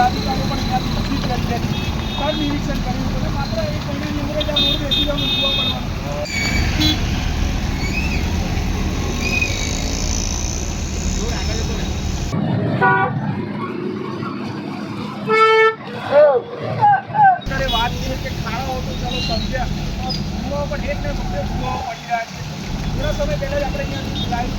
પદાધિકારીઓ પણ અહીંયાથી તકલીફ કરી હતી, સ્થળ નિરીક્ષણ કર્યું હતું અને માત્ર 1 મહિનાની અંદર જ આ રોડ બેસી જવાનું જોવા પડવાનું. વાત છે કે ખાડાઓ તો ચાલો સમજ્યા, ભૂવા પણ એક ને મુદ્દે ભૂવાઓ પડી રહ્યા છે. થોડા સમય પહેલા જ આપણે અહીંયા લાઈવ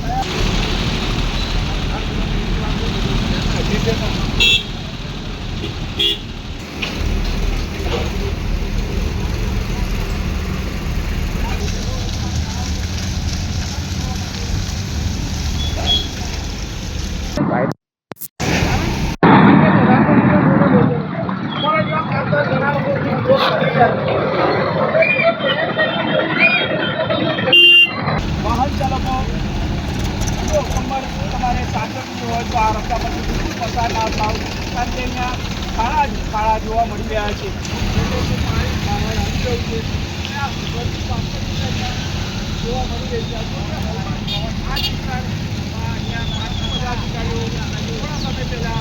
વાહન ચાલકો જો કમર તમારે સાચવવી હોય તો આ રસ્તા પરથી બિલકુલ પસાર ના થાવ, કારણ કે અહીંયા ખાડા જોવા મળી રહ્યા છે. પાણી બહાર આવી રહ્યું છે અને આ ભરતી પાછળની સાઈડ જોવા મળી રહી છે. આ વિસ્તાર અહીંયા પદાધિકારીઓ થોડા સમય પહેલા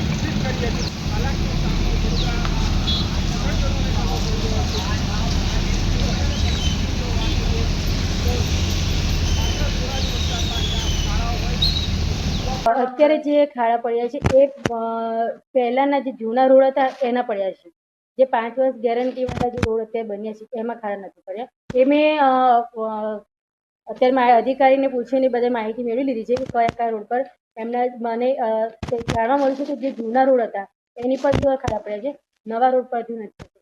વિઝિટ કરી હતી. હાલાકી સામનો થોડા અત્યારે જે ખાડા પડ્યા છે એ પહેલાના જે જૂના રોડ હતા એના પડ્યા છે. જે 5 વર્ષ ગેરંટીવાળા જે રોડ અત્યારે બન્યા છે એમાં ખાડા નથી પડ્યા. એ મેં અત્યારે મારા અધિકારીને પૂછીને બધી માહિતી મેળવી લીધી છે કે કયા રોડ પર એમના મને જાણવા મળ્યું છે કે જે જૂના રોડ હતા એની પર ખાડા પડ્યા છે, નવા રોડ પર નથી.